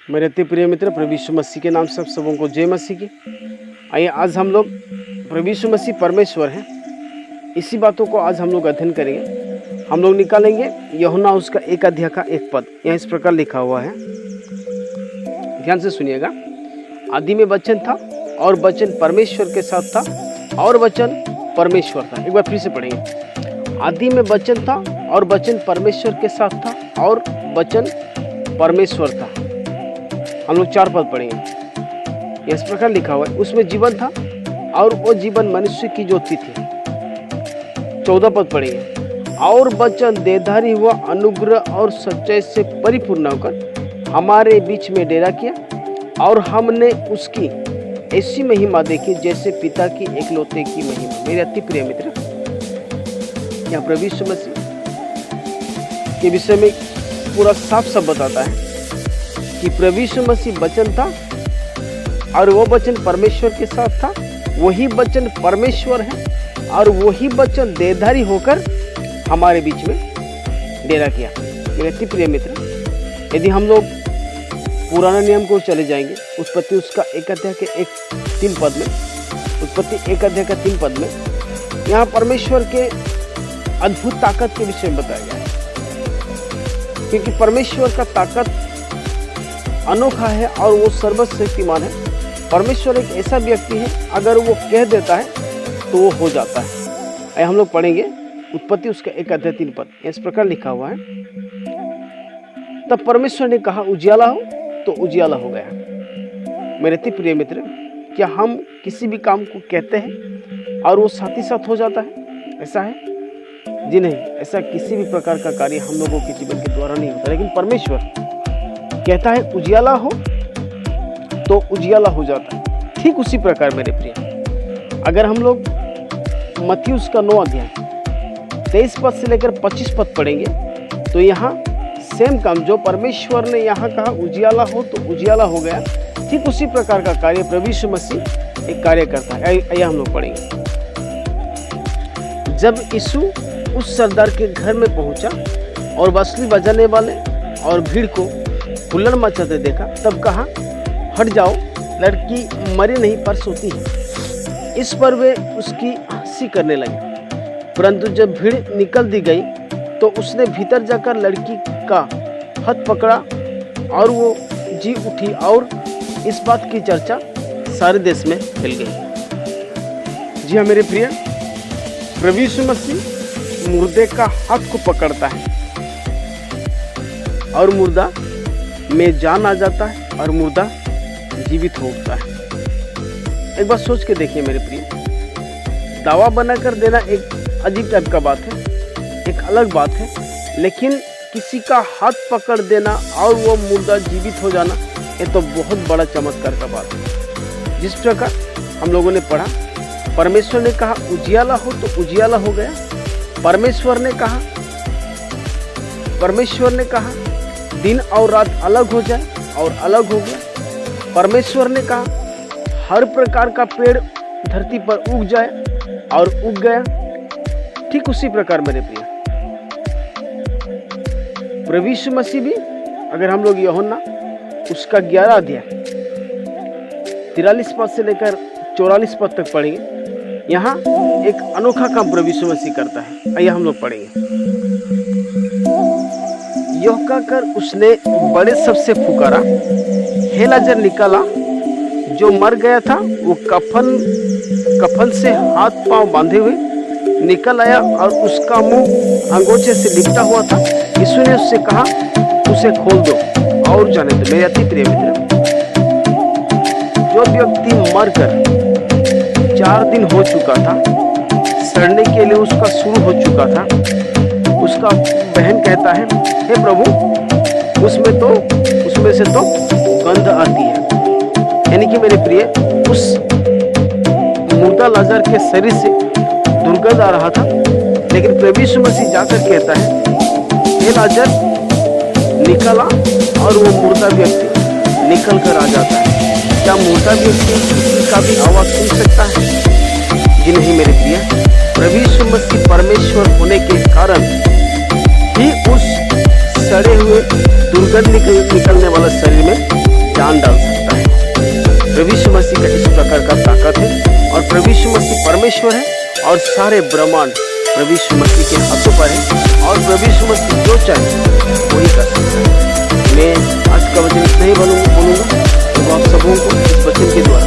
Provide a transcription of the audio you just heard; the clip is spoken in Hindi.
मेरे अति प्रिय मित्र, प्रभु यीशु मसीह के नाम से सबों को जय मसीह की। आइए आज हम लोग प्रभु यीशु मसीह परमेश्वर हैं, इसी बातों को आज हम लोग अध्ययन करेंगे। हम लोग निकालेंगे यूहन्ना उसका 1 अध्याय का 1 पद। यहाँ इस प्रकार लिखा हुआ है, ध्यान से सुनिएगा। आदि में वचन था और वचन परमेश्वर के साथ था और वचन परमेश्वर था। एक बार फिर से पढ़ेंगे। आदि में वचन था और वचन परमेश्वर के साथ था और वचन परमेश्वर था। हम लोग 4 पद पढ़ेंगे। इस प्रकार लिखा हुआ है, उसमें जीवन था और वो जीवन मनुष्य की ज्योति थी। 14 पद पढ़ेंगे। और वचन देहधारी हुआ, अनुग्रह और सच्चाई से परिपूर्ण होकर हमारे बीच में डेरा किया और हमने उसकी ऐसी महिमा देखी जैसे पिता की एकलौते की महिमा। मेरे अति प्रिय मित्र, यहाँ प्रभु यीशु मसीह के विषय में पूरा साफ साफ बताता है कि प्रभु यीशु मसीह वचन था और वो वचन परमेश्वर के साथ था। वही वचन परमेश्वर है और वही वचन देहधारी होकर हमारे बीच में डेरा किया। मेरे अति प्रिय मित्र, यदि हम लोग पुराना नियम को चले जाएंगे, उत्पत्ति उसका 1 अध्याय के 3 पद में, उत्पत्ति 1 अध्याय का 3 पद में यहाँ परमेश्वर के अद्भुत ताकत के विषय में बताया गया है। क्योंकि परमेश्वर का ताकत अनोखा है और वो सर्वशक्तिमान है। परमेश्वर एक ऐसा व्यक्ति है, अगर वो कह देता है तो वो हो जाता है। आइए हम लोग पढ़ेंगे उत्पत्ति उसका 1 अध्याय 3 पद। इस प्रकार लिखा हुआ है, तब परमेश्वर ने कहा उजियाला हो, तो उजियाला हो गया। मेरे अति प्रिय मित्र, क्या हम किसी भी काम को कहते हैं और वो साथ ही साथ हो जाता है? ऐसा है? जी नहीं, ऐसा किसी भी प्रकार का कार्य हम लोगों के जीवन के द्वारा नहीं होता। लेकिन परमेश्वर कहता है उजियाला हो तो उजियाला हो जाता है। ठीक उसी प्रकार मेरे प्रिय, अगर हम लोग मत्ती उसका 9 अध्याय 23 पद से लेकर 25 पद पढ़ेंगे तो यहाँ सेम काम जो परमेश्वर ने यहाँ कहा उजियाला हो तो उजियाला हो गया, ठीक उसी प्रकार का कार्य प्रभु यीशु मसीह एक कार्य करता है। आइए हम लोग पढ़ेंगे। जब यीशु उस सरदार के घर में पहुंचा और बांसुरी बजाने वाले और भीड़ को हुल्लड़ मचाते देखा, तब कहा हट जाओ, लड़की मरी नहीं पर सोती है। इस पर वे उसकी हंसी करने लगे। परंतु जब भीड़ निकल दी गई तो उसने भीतर जाकर लड़की का हाथ पकड़ा और वो जी उठी और इस बात की चर्चा सारे देश में फैल गई। जी हाँ मेरे प्रिय, प्रभु यीशु मसीह मुर्दे का हाथ को पकड़ता है और मुर्दा में जान आ जाता है और मुर्दा जीवित हो उठता है। एक बार सोच के देखिए मेरे प्रिय, दावा बनाकर देना एक अजीब टाइप का बात है, एक अलग बात है, लेकिन किसी का हाथ पकड़ देना और वो मुर्दा जीवित हो जाना, ये तो बहुत बड़ा चमत्कार का बात है। जिस प्रकार हम लोगों ने पढ़ा, परमेश्वर ने कहा उजियाला हो तो उजियाला हो गया। परमेश्वर ने कहा दिन और रात अलग हो जाए और अलग हो गया। परमेश्वर ने कहा हर प्रकार का पेड़ धरती पर उग जाए और उग गया। ठीक उसी प्रकार मेरे प्रिय, प्रभु यीशु मसीह भी, अगर हम लोग यूहन्ना उसका 11 अध्याय 43 पद से लेकर 44 पद तक पढ़ेंगे, यहाँ एक अनोखा काम प्रभु यीशु मसीह करता है। आइए हम लोग पढ़ेंगे। यह कहकर उसने बड़े सबसे पुकारा, हे लाजर निकाला, जो मर गया था वो कफन से हाथ पांव बांधे हुए निकल आया और उसका मुंह अंगोछे से लिपटा हुआ था। यीशु ने उससे कहा उसे खोल दो और जाने दो। मेरे अति प्रिय मित्र, जो व्यक्ति मरकर 4 दिन हो चुका था, सड़ने के लिए उसका शुरू हो चुका था, उसका बहन कहता है हे प्रभु, उसमें से तो गंध आती है। यानी कि मेरे प्रिय, उस मुर्दा लाजर के शरीर से दुर्गंध आ रहा था, लेकिन प्रभु यीशु मसीह जाकर कहता है हे लाजर निकला और वो मुर्दा व्यक्ति निकल कर आ जाता है। क्या मुर्दा व्यक्ति किसी का भी आवाज सुन सकता है? जी नहीं मेरे प्रिय, प्रभु यीशु मसीह परमेश्वर होने के कारण ही उस सड़े हुए दुर्गंध निकलने वाला शरीर में जान डाल सकता है। प्रभु यीशु मसीह का इस प्रकार का ताकत है और प्रभु यीशु मसीह परमेश्वर है और सारे ब्रह्मांड प्रभु यीशु मसीह के हाथों पर है और प्रभु यीशु मसीह जो चाहे वही कर सकता है। मैं आज का वचन इतना ही बोलूँगा तो आप सबों को इस वचन के द्वारा